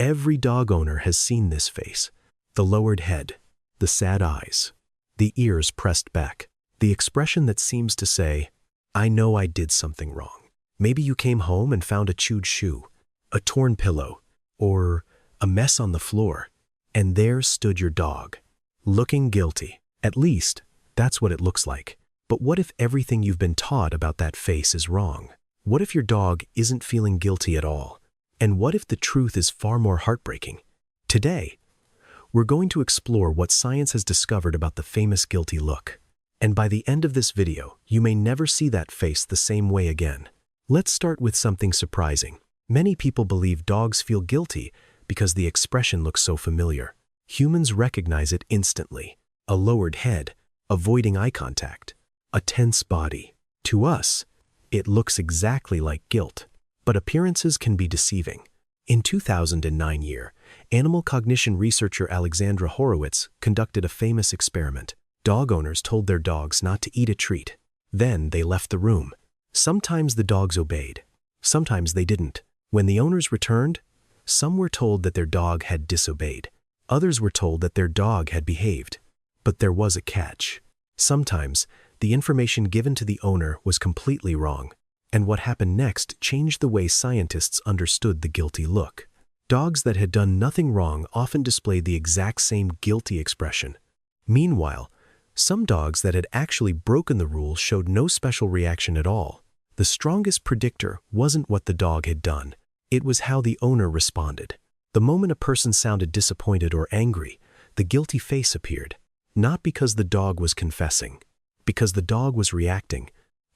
Every dog owner has seen this face. The lowered head, the sad eyes, the ears pressed back, the expression that seems to say, I know I did something wrong. Maybe you came home and found a chewed shoe, a torn pillow, or a mess on the floor, and there stood your dog, looking guilty. At least, that's what it looks like. But what if everything you've been taught about that face is wrong? What if your dog isn't feeling guilty at all? And what if the truth is far more heartbreaking? Today, we're going to explore what science has discovered about the famous guilty look. And by the end of this video, you may never see that face the same way again. Let's start with something surprising. Many people believe dogs feel guilty because the expression looks so familiar. Humans recognize it instantly. A lowered head, avoiding eye contact, a tense body. To us, it looks exactly like guilt. But appearances can be deceiving. In 2009, animal cognition researcher Alexandra Horowitz conducted a famous experiment. Dog owners told their dogs not to eat a treat. Then they left the room. Sometimes the dogs obeyed. Sometimes they didn't. When the owners returned, some were told that their dog had disobeyed. Others were told that their dog had behaved. But there was a catch. Sometimes, the information given to the owner was completely wrong. And what happened next changed the way scientists understood the guilty look. Dogs that had done nothing wrong often displayed the exact same guilty expression. Meanwhile, some dogs that had actually broken the rule showed no special reaction at all. The strongest predictor wasn't what the dog had done. It was how the owner responded. The moment a person sounded disappointed or angry, the guilty face appeared. Not because the dog was confessing, because the dog was reacting.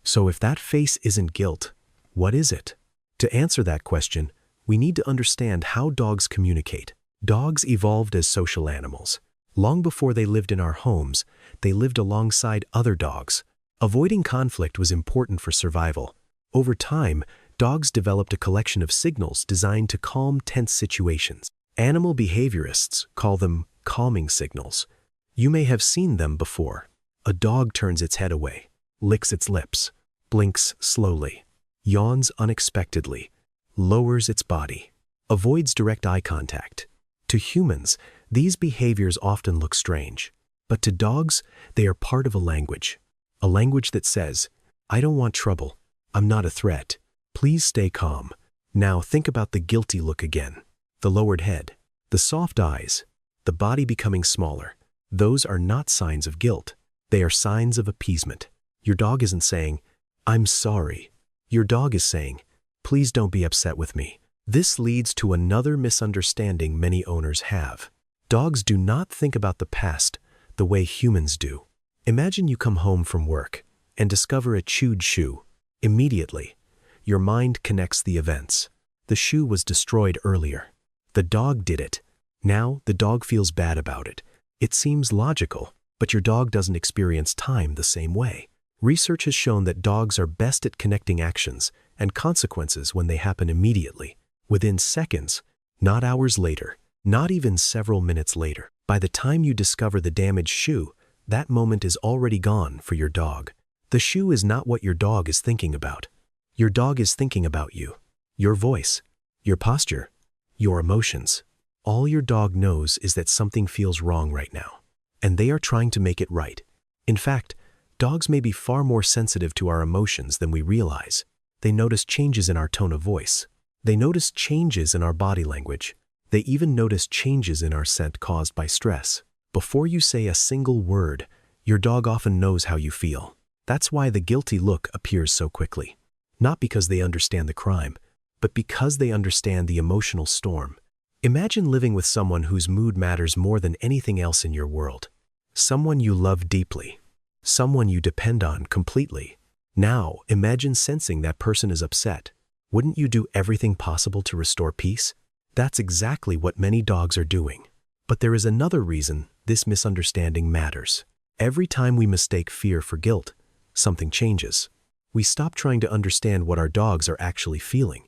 So if that face isn't guilt, what is it? To answer that question, we need to understand how dogs communicate. Dogs evolved as social animals. Long before they lived in our homes, they lived alongside other dogs. Avoiding conflict was important for survival. Over time, dogs developed a collection of signals designed to calm tense situations. Animal behaviorists call them calming signals. You may have seen them before. A dog turns its head away, licks its lips, blinks slowly, yawns unexpectedly, lowers its body, avoids direct eye contact. To humans, these behaviors often look strange. But to dogs, they are part of a language that says, I don't want trouble, I'm not a threat, please stay calm. Now think about the guilty look again. The lowered head, the soft eyes, the body becoming smaller. Those are not signs of guilt. They are signs of appeasement. Your dog isn't saying, I'm sorry. Your dog is saying, please don't be upset with me. This leads to another misunderstanding many owners have. Dogs do not think about the past the way humans do. Imagine you come home from work and discover a chewed shoe. Immediately, your mind connects the events. The shoe was destroyed earlier. The dog did it. Now the dog feels bad about it. It seems logical, but your dog doesn't experience time the same way. Research has shown that dogs are best at connecting actions and consequences when they happen immediately, within seconds, not hours later, not even several minutes later. By the time you discover the damaged shoe, that moment is already gone for your dog. The shoe is not what your dog is thinking about. Your dog is thinking about you, your voice, your posture, your emotions. All your dog knows is that something feels wrong right now, and they are trying to make it right. In fact, dogs may be far more sensitive to our emotions than we realize. They notice changes in our tone of voice. They notice changes in our body language. They even notice changes in our scent caused by stress. Before you say a single word, your dog often knows how you feel. That's why the guilty look appears so quickly. Not because they understand the crime, but because they understand the emotional storm. Imagine living with someone whose mood matters more than anything else in your world. Someone you love deeply. Someone you depend on completely. Now, imagine sensing that person is upset. Wouldn't you do everything possible to restore peace? That's exactly what many dogs are doing. But there is another reason this misunderstanding matters. Every time we mistake fear for guilt, something changes. We stop trying to understand what our dogs are actually feeling.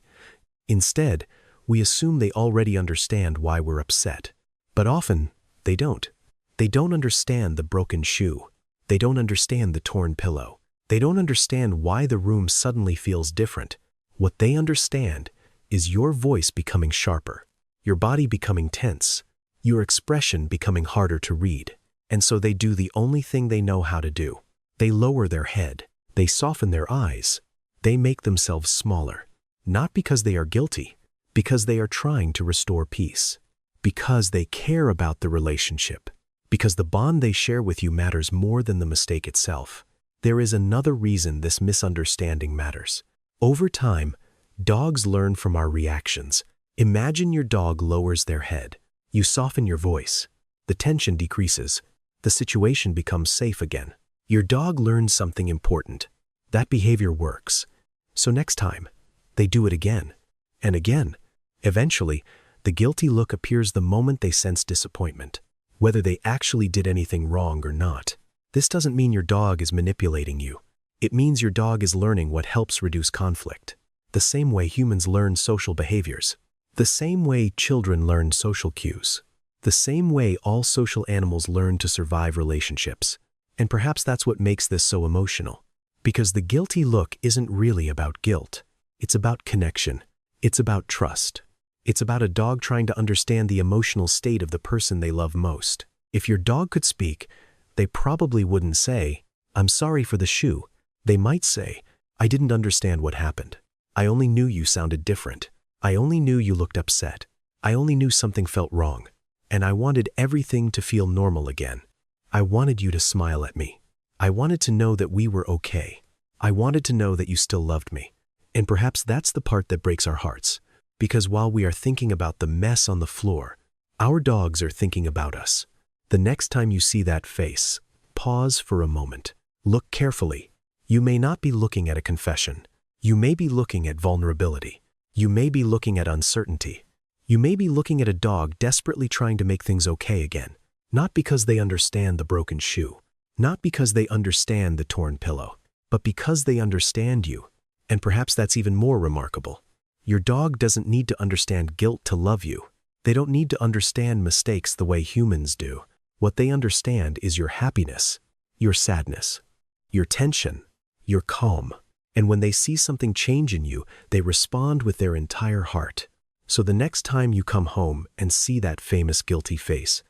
Instead, we assume they already understand why we're upset. But often, they don't. They don't understand the broken shoe. They don't understand the torn pillow. They don't understand why the room suddenly feels different. What they understand is your voice becoming sharper, your body becoming tense, your expression becoming harder to read. And so they do the only thing they know how to do. They lower their head, they soften their eyes, they make themselves smaller, not because they are guilty, because they are trying to restore peace, because they care about the relationship, because the bond they share with you matters more than the mistake itself. There is another reason this misunderstanding matters. Over time, dogs learn from our reactions. Imagine your dog lowers their head. You soften your voice. The tension decreases. The situation becomes safe again. Your dog learns something important. That behavior works. So next time, they do it again and again. Eventually, the guilty look appears the moment they sense disappointment, whether they actually did anything wrong or not. This doesn't mean your dog is manipulating you. It means your dog is learning what helps reduce conflict. The same way humans learn social behaviors. The same way children learn social cues. The same way all social animals learn to survive relationships. And perhaps that's what makes this so emotional. Because the guilty look isn't really about guilt. It's about connection. It's about trust. It's about a dog trying to understand the emotional state of the person they love most. If your dog could speak, they probably wouldn't say, "I'm sorry for the shoe." They might say, "I didn't understand what happened. I only knew you sounded different. I only knew you looked upset. I only knew something felt wrong. And I wanted everything to feel normal again. I wanted you to smile at me. I wanted to know that we were okay. I wanted to know that you still loved me." And perhaps that's the part that breaks our hearts. Because while we are thinking about the mess on the floor, our dogs are thinking about us. The next time you see that face, pause for a moment. Look carefully. You may not be looking at a confession. You may be looking at vulnerability. You may be looking at uncertainty. You may be looking at a dog desperately trying to make things okay again. Not because they understand the broken shoe. Not because they understand the torn pillow. But because they understand you. And perhaps that's even more remarkable. Your dog doesn't need to understand guilt to love you. They don't need to understand mistakes the way humans do. What they understand is your happiness, your sadness, your tension, your calm. And when they see something change in you, they respond with their entire heart. So the next time you come home and see that famous guilty face,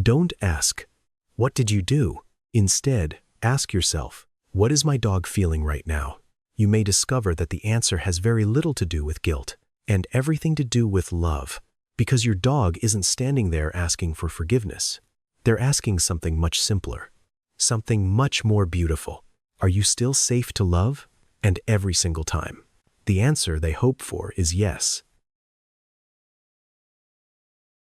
don't ask, "What did you do?" Instead, ask yourself, "What is my dog feeling right now?" You may discover that the answer has very little to do with guilt and everything to do with love, because your dog isn't standing there asking for forgiveness. They're asking something much simpler, something much more beautiful. Are you still safe to love? And every single time, the answer they hope for is yes.